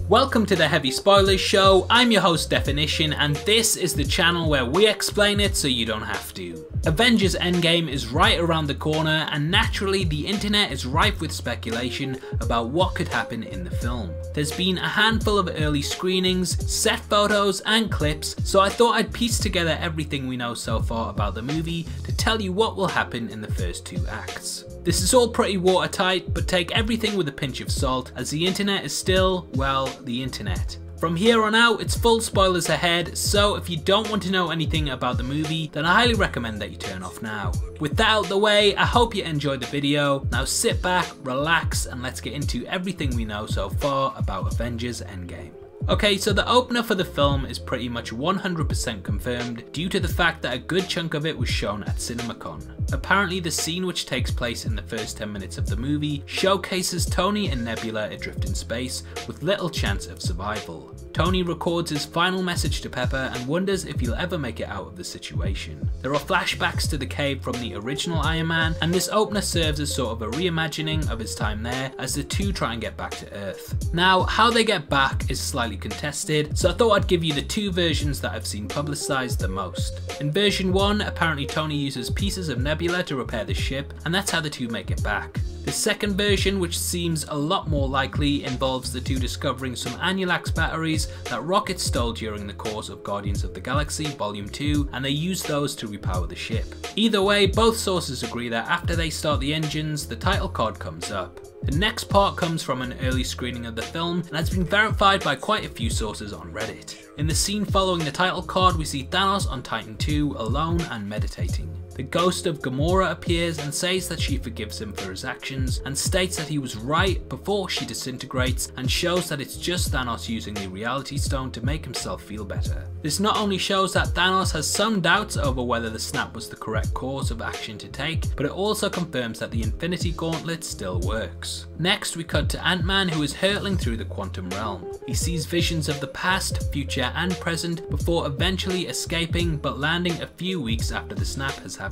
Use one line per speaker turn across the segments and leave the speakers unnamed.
Welcome to the Heavy Spoilers Show. I'm your host Definition, and this is the channel where we explain it so you don't have to. Avengers Endgame is right around the corner, and naturally the internet is rife with speculation about what could happen in the film. There's been a handful of early screenings, set photos and clips, so I thought I'd piece together everything we know so far about the movie to tell you what will happen in the first two acts. This is all pretty watertight, but take everything with a pinch of salt, as the internet is still, well, the internet. From here on out, it's full spoilers ahead, so if you don't want to know anything about the movie, then I highly recommend that you turn off now. With that out of the way, I hope you enjoyed the video. Now sit back, relax, and let's get into everything we know so far about Avengers Endgame. Okay, so the opener for the film is pretty much 100% confirmed due to the fact that a good chunk of it was shown at CinemaCon. Apparently the scene which takes place in the first 10 minutes of the movie showcases Tony and Nebula adrift in space with little chance of survival. Tony records his final message to Pepper and wonders if he'll ever make it out of the situation. There are flashbacks to the cave from the original Iron Man, and this opener serves as sort of a reimagining of his time there as the two try and get back to Earth. Now, how they get back is slightly contested, so I thought I'd give you the two versions that I've seen publicised the most. In version 1, apparently Tony uses pieces of Nebula to repair the ship, and that's how the two make it back. The second version, which seems a lot more likely, involves the two discovering some Anulax batteries that Rocket stole during the course of Guardians of the Galaxy Volume 2, and they use those to repower the ship. Either way, both sources agree that after they start the engines, the title card comes up. The next part comes from an early screening of the film and has been verified by quite a few sources on Reddit. In the scene following the title card, we see Thanos on Titan II alone and meditating. The ghost of Gamora appears and says that she forgives him for his actions and states that he was right before she disintegrates, and shows that it's just Thanos using the reality stone to make himself feel better. This not only shows that Thanos has some doubts over whether the snap was the correct course of action to take, but it also confirms that the Infinity Gauntlet still works. Next we cut to Ant-Man, who is hurtling through the quantum realm. He sees visions of the past, future and present before eventually escaping, but landing a few weeks after the snap has happened.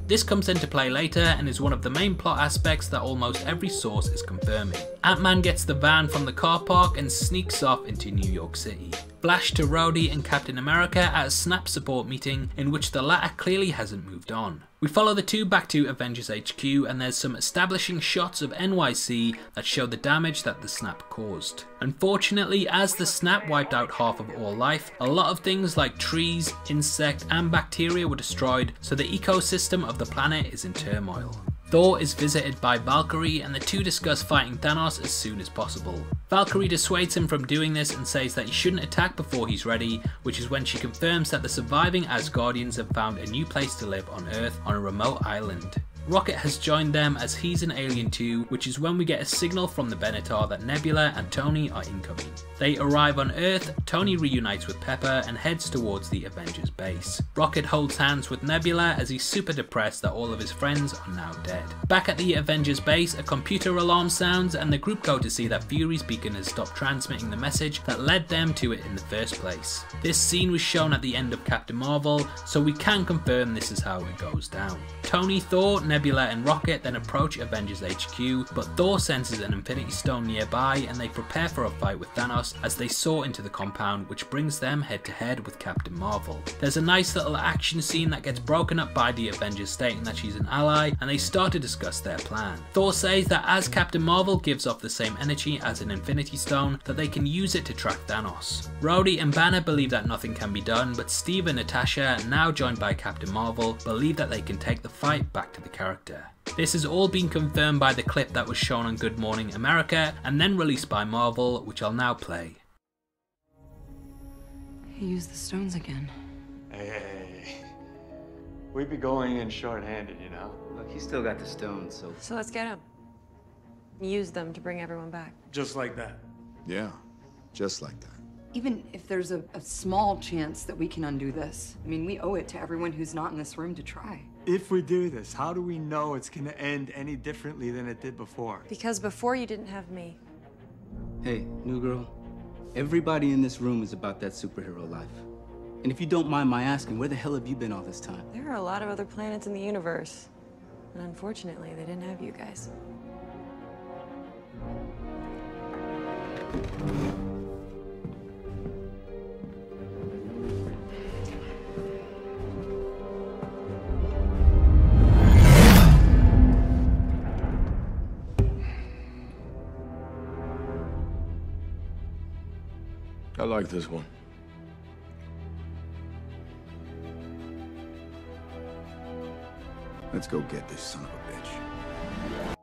This comes into play later and is one of the main plot aspects that almost every source is confirming. Ant-Man gets the van from the car park and sneaks off into New York City. Flash to Rhodey and Captain America at a Snap support meeting in which the latter clearly hasn't moved on. We follow the two back to Avengers HQ, and there's some establishing shots of NYC that show the damage that the snap caused. Unfortunately, as the snap wiped out half of all life, a lot of things like trees, insect and bacteria were destroyed, so the ecosystem of the planet is in turmoil. Thor is visited by Valkyrie and the two discuss fighting Thanos as soon as possible. Valkyrie dissuades him from doing this and says that he shouldn't attack before he's ready, which is when she confirms that the surviving Asgardians have found a new place to live on Earth on a remote island. Rocket has joined them as he's an alien too, which is when we get a signal from the Benatar that Nebula and Tony are incoming. They arrive on Earth, Tony reunites with Pepper and heads towards the Avengers base. Rocket holds hands with Nebula as he's super depressed that all of his friends are now dead. Back at the Avengers base, a computer alarm sounds and the group go to see that Fury's beacon has stopped transmitting the message that led them to it in the first place. This scene was shown at the end of Captain Marvel, so we can confirm this is how it goes down. Tony, Thor, Nebula and Rocket then approach Avengers HQ, but Thor senses an Infinity Stone nearby and they prepare for a fight with Thanos as they soar into the compound, which brings them head to head with Captain Marvel. There's a nice little action scene that gets broken up by the Avengers stating that she's an ally, and they start to discuss their plan. Thor says that as Captain Marvel gives off the same energy as an Infinity Stone, that they can use it to track Thanos. Rhodey and Banner believe that nothing can be done, but Steve and Natasha, now joined by Captain Marvel, believe that they can take the fight back to the character. This has all been confirmed by the clip that was shown on Good Morning America and then released by Marvel, which I'll now play.
He used the stones again.
Hey, we'd be going in short-handed, you know?
Look, he's still got the stones, so...
So let's get him. Use them to bring everyone back.
Just like that.
Yeah, just like that.
Even if there's a small chance that we can undo this, I mean, we owe it to everyone who's not in this room to try.
If we do this, how do we know it's gonna end any differently than it did before?
Because before you didn't have me.
Hey, new girl. Everybody in this room is about that superhero life. And if you don't mind my asking, where the hell have you been all this time?
There are a lot of other planets in the universe. And unfortunately, they didn't have you guys.
like this one. Let's go get this son of a bitch.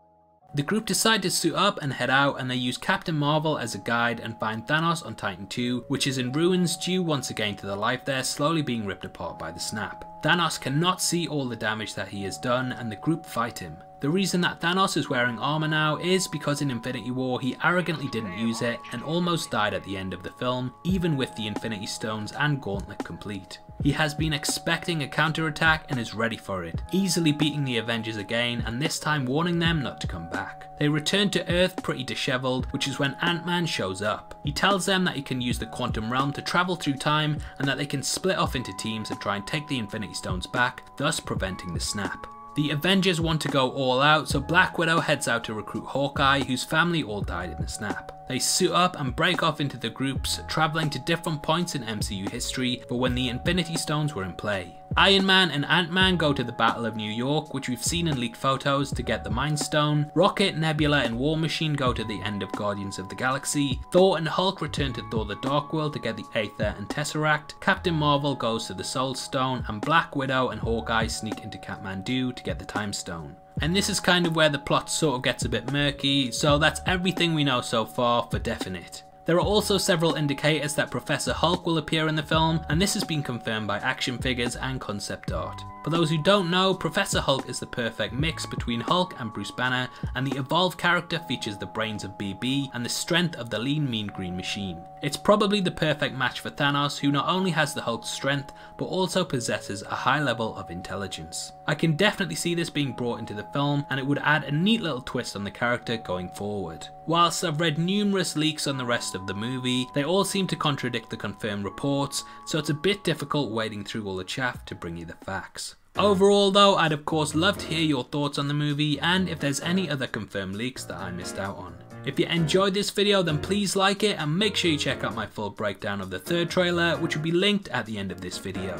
The group decide to suit up and head out, and they use Captain Marvel as a guide and find Thanos on Titan II, which is in ruins due once again to the life there slowly being ripped apart by the snap. Thanos cannot see all the damage that he has done, and the group fight him. The reason that Thanos is wearing armor now is because in Infinity War he arrogantly didn't use it and almost died at the end of the film, even with the Infinity Stones and Gauntlet complete. He has been expecting a counterattack and is ready for it, easily beating the Avengers again, and this time warning them not to come back. They return to Earth pretty disheveled, which is when Ant-Man shows up. He tells them that he can use the quantum realm to travel through time and that they can split off into teams and try and take the Infinity Stones back, thus preventing the snap. The Avengers want to go all out, so Black Widow heads out to recruit Hawkeye, whose family all died in the snap. They suit up and break off into the groups, travelling to different points in MCU history for when the Infinity Stones were in play. Iron Man and Ant-Man go to the Battle of New York, which we've seen in leaked photos, to get the Mind Stone. Rocket, Nebula and War Machine go to the end of Guardians of the Galaxy. Thor and Hulk return to Thor the Dark World to get the Aether and Tesseract. Captain Marvel goes to the Soul Stone, and Black Widow and Hawkeye sneak into Kathmandu to get the Time Stone. And this is kind of where the plot sort of gets a bit murky, so that's everything we know so far for definite. There are also several indicators that Professor Hulk will appear in the film, and this has been confirmed by action figures and concept art. For those who don't know, Professor Hulk is the perfect mix between Hulk and Bruce Banner, and the evolved character features the brains of BB and the strength of the lean mean green machine. It's probably the perfect match for Thanos, who not only has the Hulk's strength, but also possesses a high level of intelligence. I can definitely see this being brought into the film, and it would add a neat little twist on the character going forward. Whilst I've read numerous leaks on the rest of the movie, they all seem to contradict the confirmed reports, so it's a bit difficult wading through all the chaff to bring you the facts. Overall though, I'd of course love to hear your thoughts on the movie and if there's any other confirmed leaks that I missed out on. If you enjoyed this video then please like it and make sure you check out my full breakdown of the third trailer, which will be linked at the end of this video.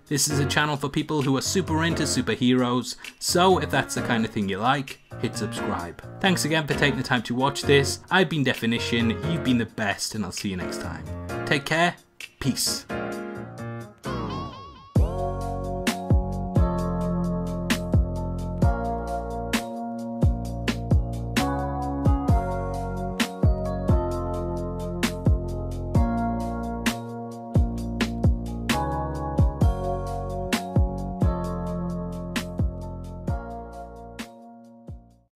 This is a channel for people who are super into superheroes, so if that's the kind of thing you like, hit subscribe. Thanks again for taking the time to watch this. I've been Definition, you've been the best, and I'll see you next time. Take care, peace.